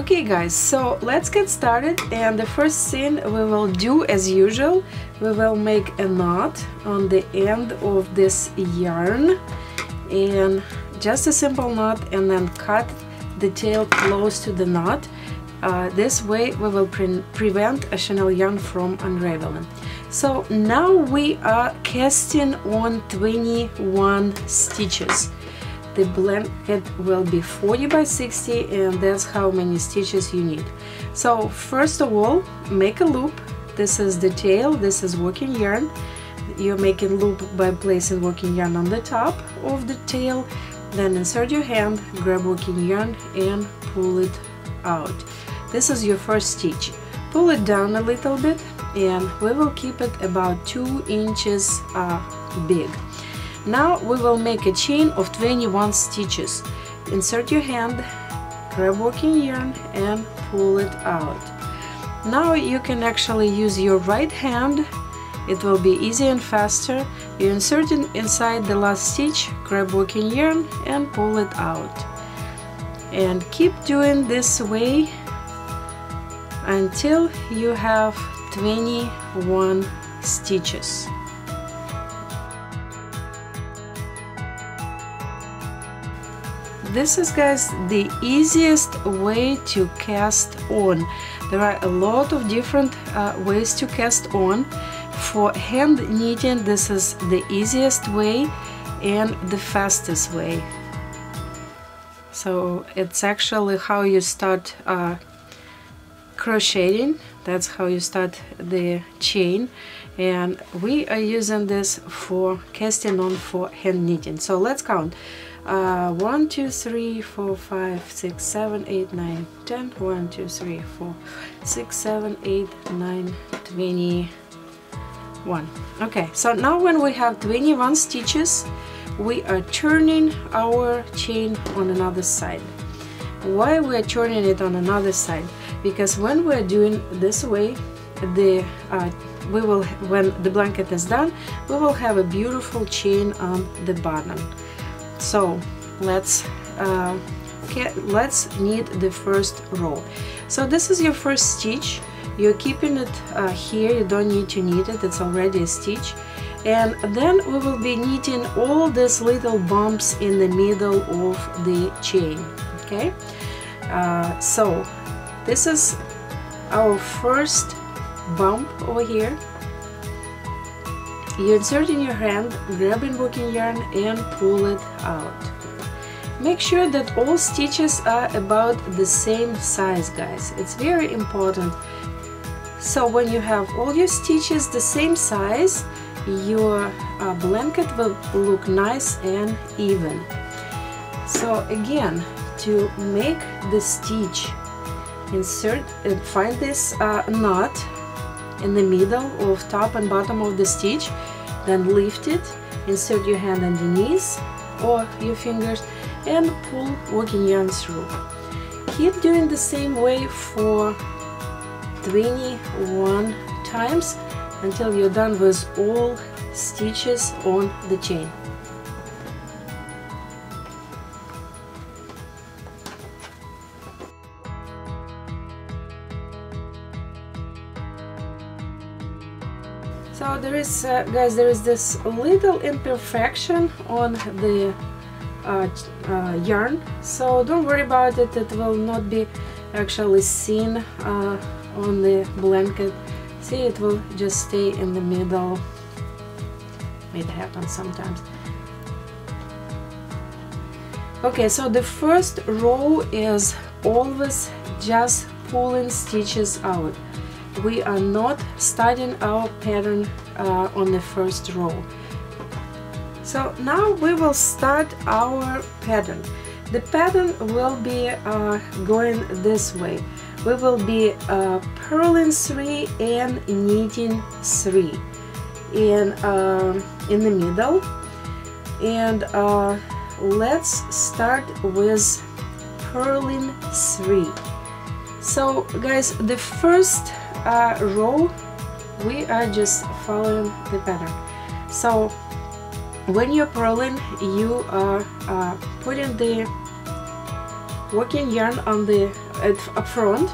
Okay guys, so let's get started, and the first thing we will do, as usual, we will make a knot on the end of this yarn, and just a simple knot, and then cut the tail close to the knot. This way we will prevent a chenille yarn from unraveling. So now we are casting on 21 stitches. The blanket will be 40 by 60, and that's how many stitches you need. So first of all, make a loop. This is the tail, this is working yarn. You're making loop by placing working yarn on the top of the tail, then insert your hand, grab working yarn and pull it out. This is your first stitch. Pull it down a little bit, and we will keep it about 2 inches big. Now we will make a chain of 21 stitches. Insert your hand, grab working yarn and pull it out. Now you can actually use your right hand. It will be easier and faster. You insert it inside the last stitch, grab working yarn and pull it out. And keep doing this way until you have 21 stitches. This is, guys, the easiest way to cast on. There are a lot of different ways to cast on. For hand knitting, this is the easiest way and the fastest way. So it's actually how you start crocheting. That's how you start the chain, and we are using this for casting on for hand knitting. So let's count. 1, 2, 3, 4, 5, 6, 7, 8, 9, 10. 1, 2, 3, 4, 6, 7, 8, 9, 21. Okay, so now when we have 21 stitches, we are turning our chain on another side. Why we are turning it on another side? Because when we're doing this way, when the blanket is done, we will have a beautiful chain on the bottom. So let's knit the first row. So this is your first stitch. You're keeping it here. You don't need to knit it, it's already a stitch. And then we will be knitting all these little bumps in the middle of the chain. Okay, so this is our first bump over here. You insert in your hand, grabbing working yarn and pull it out. Make sure that all stitches are about the same size, guys. It's very important. So when you have all your stitches the same size, your blanket will look nice and even. So again, to make the stitch, insert and find this knot in the middle of top and bottom of the stitch, then lift it, insert your hand underneath or your fingers and pull working yarn through. Keep doing the same way for 21 times until you're done with all stitches on the chain. So there is, guys, there is this little imperfection on the yarn, so don't worry about it. It will not be actually seen on the blanket. See, it will just stay in the middle. It happens sometimes. Okay, so the first row is always just pulling stitches out. We are not starting our pattern on the first row. So now we will start our pattern. The pattern will be going this way. We will be purling 3 and knitting 3 in the middle. And let's start with purling 3. So guys, the first row we are just following the pattern. So when you're purling, you are putting the working yarn on the it up front,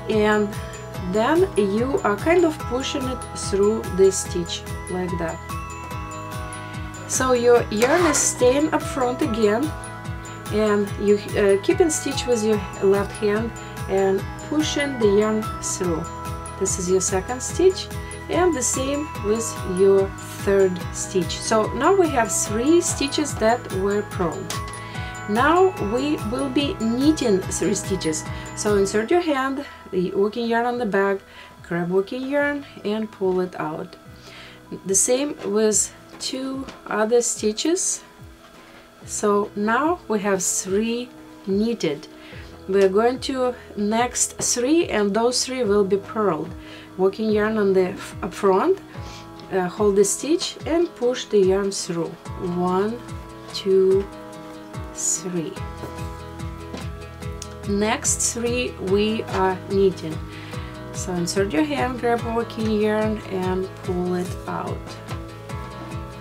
and then you are kind of pushing it through this stitch like that. So your yarn is staying up front again, and you keep in stitch with your left hand and pushing the yarn through. This is your second stitch, and the same with your third stitch. So now we have 3 stitches that were purled. Now we will be knitting 3 stitches. So insert your hand, the working yarn on the back, grab working yarn and pull it out. The same with 2 other stitches. So now we have 3 knitted. We're going to next 3, and those 3 will be purled. Working yarn on the up front, hold the stitch and push the yarn through. 1, 2, 3. Next 3 we are knitting. So insert your hand, grab a working yarn and pull it out.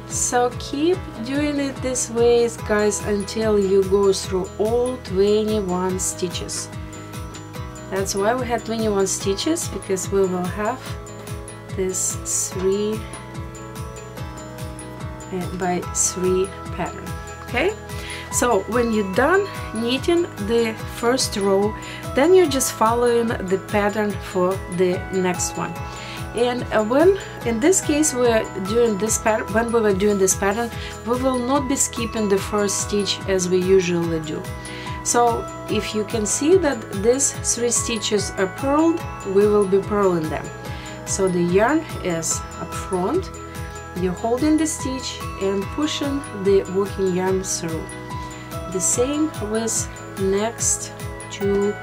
So keep doing it this way, guys, until you go through all 21 stitches. That's why we had 21 stitches, because we will have this 3 by 3 pattern. Okay, so when you're done knitting the first row, then you're just following the pattern for the next one. And when in this case we're doing this pattern, when we were doing this pattern, we will not be skipping the first stitch as we usually do. So if you can see that these 3 stitches are purled, we will be purling them. So the yarn is up front, you're holding the stitch and pushing the working yarn through. The same with next 2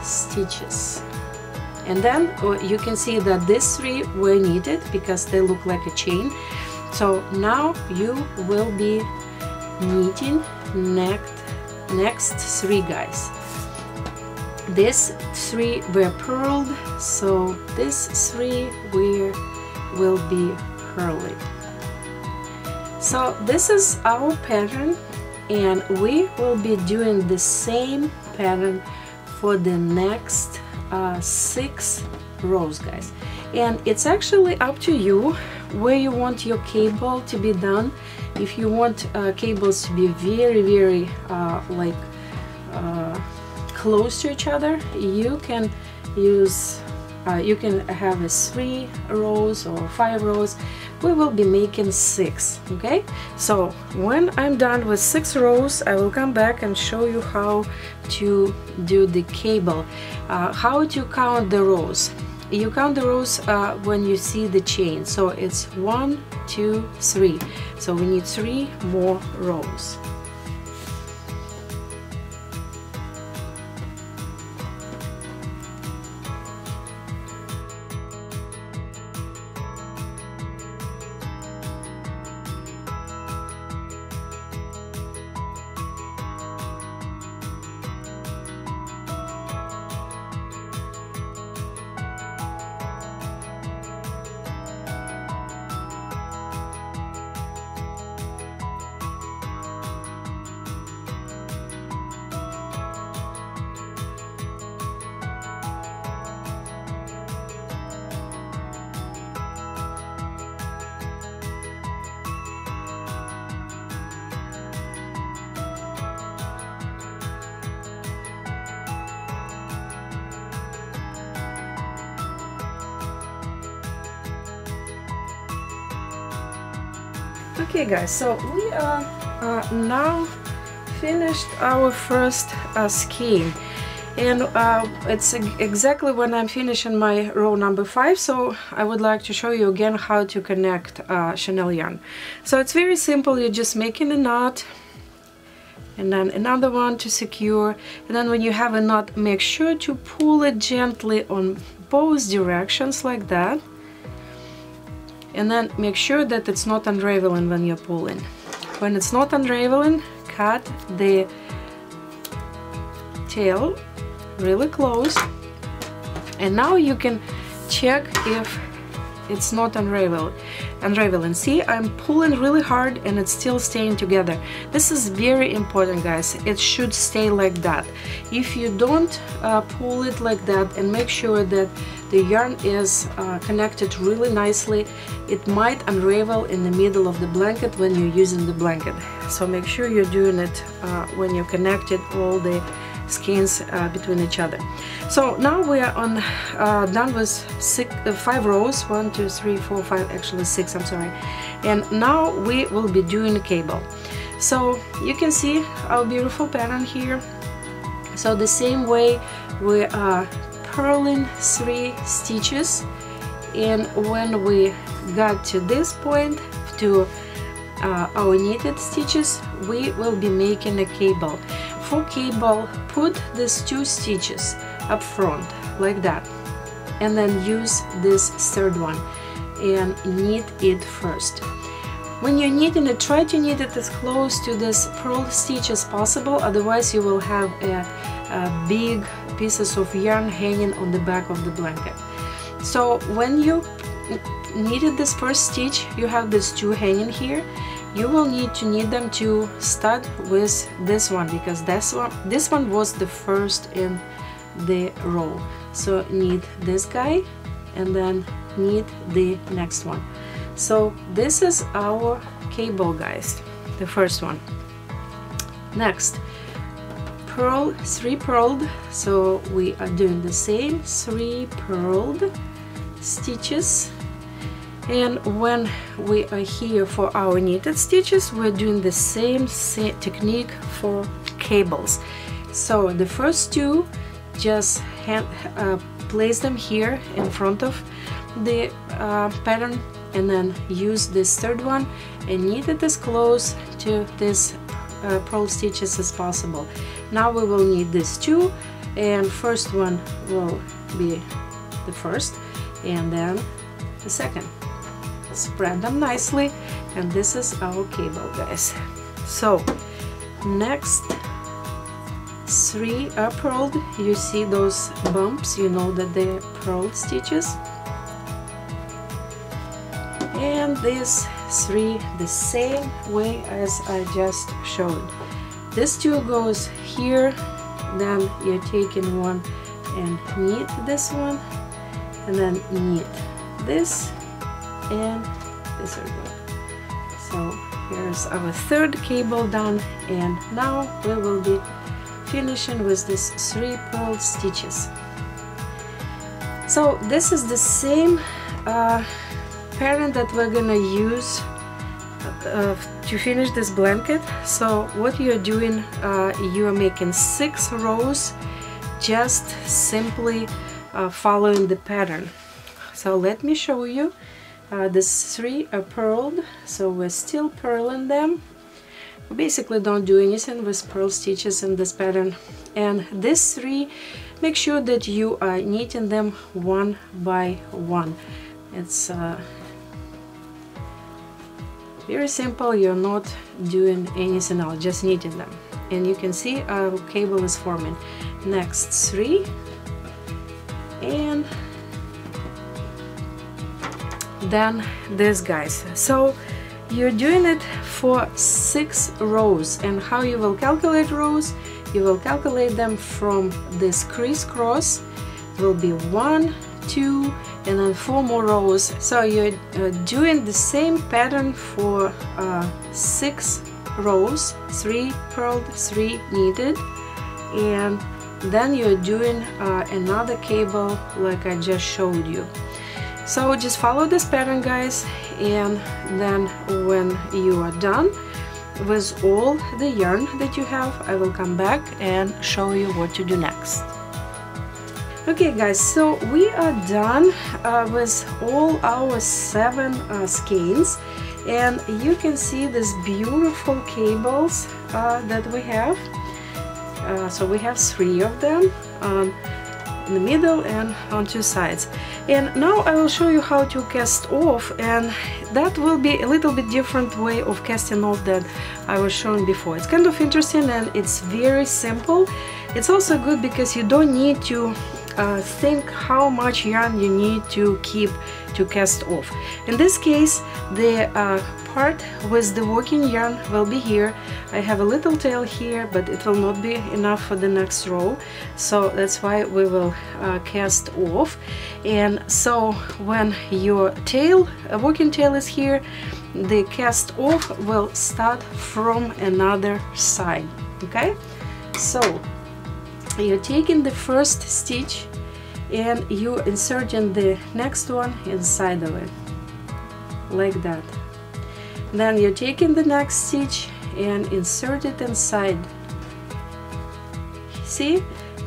stitches. And then you can see that these 3 were knitted because they look like a chain. So now you will be knitting next 3 guys. These 3 were purled, so these 3 will be purling. So this is our pattern, and we will be doing the same pattern for the next 6 rows, guys. And it's actually up to you where you want your cable to be done. If you want cables to be very like close to each other, you can use you can have a 3 rows or 5 rows. We will be making 6. Okay, so when I'm done with 6 rows, I will come back and show you how to do the cable, how to count the rows. You count the rows when you see the chain, so it's 1, 2, 3, so we need 3 more rows. Okay guys, so we are now finished our first skein, and it's exactly when I'm finishing my row number 5, so I would like to show you again how to connect chenille yarn. So it's very simple, you're just making a knot and then another one to secure, and then when you have a knot, make sure to pull it gently on both directions like that. And then make sure that it's not unraveling when you're pulling. When it's not unraveling, cut the tail really close. And now you can check if it's not unraveling. See, I'm pulling really hard and it's still staying together. This is very important, guys. It should stay like that. If you don't pull it like that and make sure that the yarn is connected really nicely, it might unravel in the middle of the blanket when you're using the blanket. So make sure you're doing it when you connected all the skeins between each other. So now we are on done with 5 rows, 1 2 3 4 5, actually 6, I'm sorry. And now we will be doing a cable. So you can see our beautiful pattern here. So the same way we are purling 3 stitches, and when we got to this point to our knitted stitches, we will be making a cable. For cable, put these 2 stitches up front like that, and then use this 3rd one and knit it first. When you're knitting it, try to knit it as close to this purl stitch as possible, otherwise you will have a big pieces of yarn hanging on the back of the blanket. So when you knitted this first stitch, you have these 2 hanging here. You will need to knit them to start with this one, because this one was the first in the row. So knit this guy and then knit the next one. So this is our cable, guys, the first one. Next, purl 3 purled, so we are doing the same 3 purled stitches. And when we are here for our knitted stitches, we're doing the same technique for cables. So the first 2, just place them here in front of the pattern, and then use this 3rd one and knit it as close to this purl stitches as possible. Now we will knit these 2, and first one will be the first and then the second. Spread them nicely, and this is our cable, guys. So next 3 are purled. You see those bumps, you know that they're purled stitches. And these 3 the same way as I just showed. This 2 goes here, then you're taking one and knit this one, and then knit this and this 3rd one. So here's our 3rd cable done, and now we will be finishing with these 3 purl stitches. So this is the same pattern that we're gonna use to finish this blanket. So what you're doing, you are making 6 rows, just simply following the pattern. So let me show you. These 3 are purled, so we're still purling them. We basically don't do anything with purl stitches in this pattern. And these 3, make sure that you are knitting them one by one. It's very simple. You're not doing anything else, just knitting them. And you can see our cable is forming. Next 3, and then this, guys. So you're doing it for 6 rows, and how you will calculate rows, you will calculate them from this crisscross. It will be 1 2 and then 4 more rows. So you're doing the same pattern for 6 rows, 3 purled, 3 knitted, and then you're doing another cable like I just showed you. So just follow this pattern, guys, and then when you are done with all the yarn that you have, I will come back and show you what to do next. Okay, guys, so we are done with all our 7 skeins, and you can see these beautiful cables that we have. So we have 3 of them in the middle and on 2 sides. And now I will show you how to cast off, and that will be a little bit different way of casting off that I was showing before. It's kind of interesting and it's very simple. It's also good because you don't need to think how much yarn you need to keep to cast off. In this case, the part with the working yarn will be here. I have a little tail here, but it will not be enough for the next row, so that's why we will cast off. And so when your tail, working tail is here, the cast off will start from another side. Okay, so you're taking the first stitch and you inserting the next one inside of it, like that. Then you're taking the next stitch and insert it inside. See,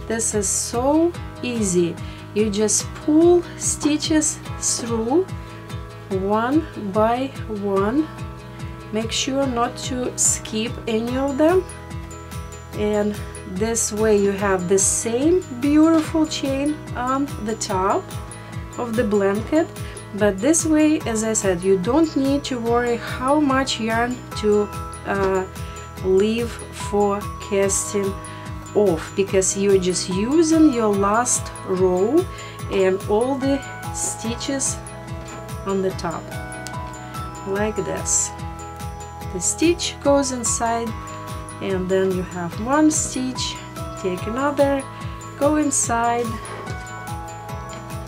this is so easy. You just pull stitches through one by one. Make sure not to skip any of them, and this way you have the same beautiful chain on the top of the blanket. But this way, as I said, you don't need to worry how much yarn to leave for casting off, because you're just using your last row and all the stitches on the top, like this. The stitch goes inside, and then you have one stitch, take another, go inside,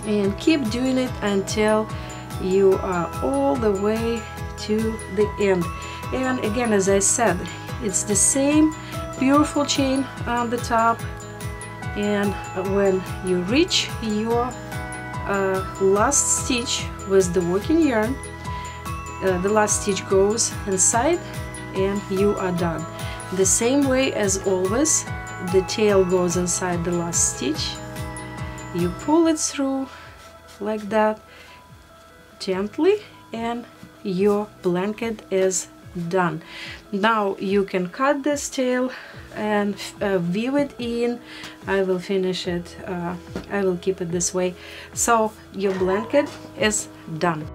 and keep doing it until you are all the way to the end. And again, as I said, it's the same beautiful chain on the top, and when you reach your last stitch with the working yarn, the last stitch goes inside and you are done. The same way as always, the tail goes inside the last stitch. You pull it through like that gently, and your blanket is done. Now you can cut this tail and weave it in. I will finish it, I will keep it this way. So your blanket is done.